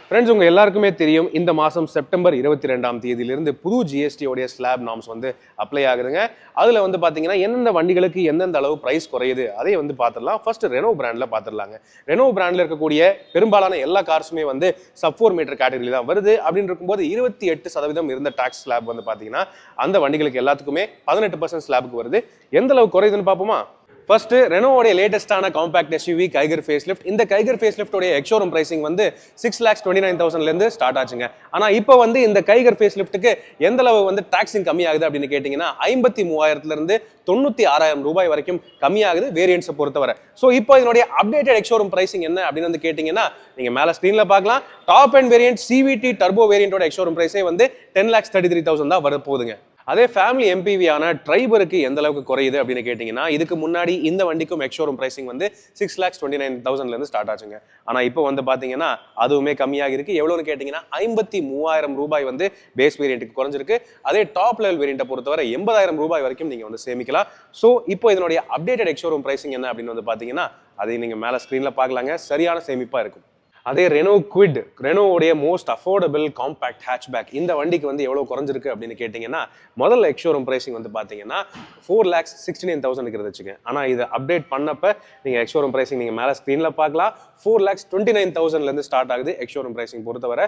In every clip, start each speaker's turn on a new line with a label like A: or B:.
A: Friends, உங்கள் எல்லாருக்குமே தெரியும் இந்த மாதம் செப்டம்பர் 22ஆம் தேதியிலிருந்து புது ஜிஎஸ்டியோடைய ஸ்லாப் நார்ம்ஸ் வந்து அப்ளை ஆகுதுங்க. அதில் வந்து பார்த்தீங்கன்னா எந்தெந்த வண்டிகளுக்கு எந்தெந்த அளவு ப்ரைஸ் குறையுது அதை வந்து பார்த்துடலாம். ஃபர்ஸ்ட் ரெனோ பிராண்டில் பார்த்துடலாங்க. ரெனோ பிராண்டில் இருக்கக்கூடிய பெரும்பாலான எல்லா கார்ஸுமே வந்து sub-4 மீட்டர் கேட்டகரியில் தான் வருது. அப்படின்னு இருக்கும்போது 28% இருந்த டாக்ஸ் ஸ்லாப் வந்து பார்த்தீங்கன்னா அந்த வண்டிகளுக்கு எல்லாத்துக்குமே 18% ஸ்லாபுக்கு வருது. எந்த அளவு குறையுதுன்னு பார்ப்போமா? ஃபர்ஸ்ட் ரெனோவோட லேட்டஸ்டான compact SUV Kiger face lift. இந்த கைகர் ஃபேஸ் லிஃப்டோட எக்ஸோரூம் பிரைசிங் வந்து 6,29,000 ஸ்டார்ட் ஆச்சுங்க. ஆனா இப்போ வந்து இந்த கைகர் ஃபேஸ் லிஃப்ட்டுக்கு எந்த அளவு வந்து டாக்ஸிங் கம்மியாகுது அப்படின்னு கேட்டீங்கன்னா 53,000 36,000 ரூபாய் வரைக்கும் கம்மியாகுது வேரியன்ட்ஸை பொறுத்தவரை. ஸோ இப்போ இதனுடைய அப்டேட்டட் எக்ஸோரூம் பிரைசிங் என்ன அப்படின்னு வந்து கேட்டீங்கன்னா நீங்க மேல ஸ்கிரீன்ல பார்க்கலாம். Top end variant CVT turbo வேரியன்டோட எக்ஸோரூம் பிரைஸே வந்து 10,33,000 தான் வர போகுதுங்க. அதே ஃபேமிலி எம்பிவியான ட்ரைபருக்கு எந்த அளவுக்கு குறையுது அப்படின்னு கேட்டீங்கன்னா இதுக்கு முன்னாடி இந்த வண்டிக்கும் எக்ஸோரூம் பிரைசிங் வந்து 6,29,000 ஸ்டார்ட் ஆச்சுங்க. ஆனா இப்போ வந்து பாத்தீங்கன்னா அதுவுமே கம்மியாக இருக்கு. எவ்வளவுன்னு கேட்டீங்கன்னா 53,000 ரூபாய் வந்து பேஸ் வேரியன்ட்டுக்கு குறைஞ்சிருக்கு. அதே டாப் லெவல் வேரியன்ட்டை பொறுத்தவரை 80,000 ரூபாய் வரைக்கும் நீங்க வந்து சேமிக்கலாம். ஸோ இப்போ இதனுடைய அப்டேட்டட் எக்ஸோரூம் பிரைசிங் என்ன அப்படின்னு வந்து பாத்தீங்கன்னா அதை நீங்க மேல ஸ்கிரீன்ல பார்க்கலாங்க. சரியான சேமிப்பா இருக்கும். அதே ரெனோ குவிட், ரெனோவுடைய மோஸ்ட் அஃபோர்டபிள் காம்பாக்ட் ஹேட்ச்பேக், இந்த வண்டிக்கு வந்து எவ்வளோ குறைஞ்சிருக்கு அப்படின்னு கேட்டிங்கன்னா முதல்ல எக்ஸோரூம் பிரைசிங் வந்து பார்த்தீங்கன்னா 4,69,000 இருந்துச்சுங்க. ஆனால் இது அப்டேட் பண்ணப்போ நீங்கள் எக்ஸோரூம் பிரைசிங் நீங்கள் மேலே ஸ்க்ரீனில் பார்க்கலாம் 4,29,000 ஸ்டார்ட் ஆகுது எக்ஸோரூம் பிரைசிங் பொறுத்தவரை.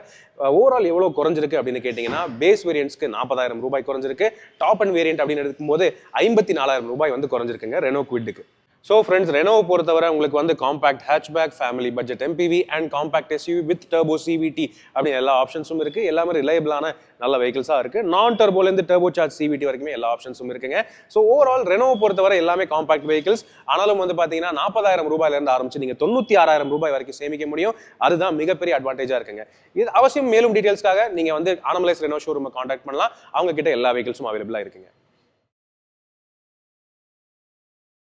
A: ஓவரால் எவ்வளோ குறைஞ்சிருக்கு அப்படின்னு கேட்டிங்கன்னா பேஸ் வேரியன்ட்ஸ்க்கு 40,000 ரூபாய் குறைஞ்சிருக்கு. டாப் அண்ட் வேரியன்ட் அப்படின்னு எடுக்கும்போது 54,000 ரூபாய் வந்து குறைஞ்சிருக்குங்க ரெனோ குவிட்டுக்கு. ஸோ ஃப்ரெண்ட்ஸ், ரெனோவை பொறுத்தவரை உங்களுக்கு வந்து compact hatchback, family budget MPV and compact SUV with turbo CVT அப்படின்னு எல்லா ஆப்ஷன்ஸும் இருக்கு. எல்லாமே ரிலையபிளான நல்ல வெஹிக்கிள்ஸாக இருக்கு. நான் டர்போலேருந்து டர்போ சார்ஜ் சிவிடி வரைக்குமே எல்லா ஆப்ஷன்ஸும் இருக்குங்க. ஸோ ஓவரால் ரெனோவை பொறுத்தவரை எல்லாமே காம்பாக்ட் வெஹிக்கிள்ஸ். ஆனாலும் வந்து பார்த்தீங்கன்னா 40,000 ரூபாயிலிருந்து ஆரம்பிச்சு நீங்கள் 96,000 ரூபாய் வரைக்கும் சேமிக்க முடியும். அதுதான் மிகப்பெரிய அட்வான்டேஜாக இருக்குங்க. இது அவசியம் மேலும் டீட்டெயில்ஸ்க்காக நீங்கள் வந்து ஆனமலைஸ் ரெனோ ஷோரூமை கான்டாக்ட் பண்ணலாம். அவங்க கிட்ட எல்லா வெஹிக்கிள்ஸும் அவைலபிளாக இருக்குங்க.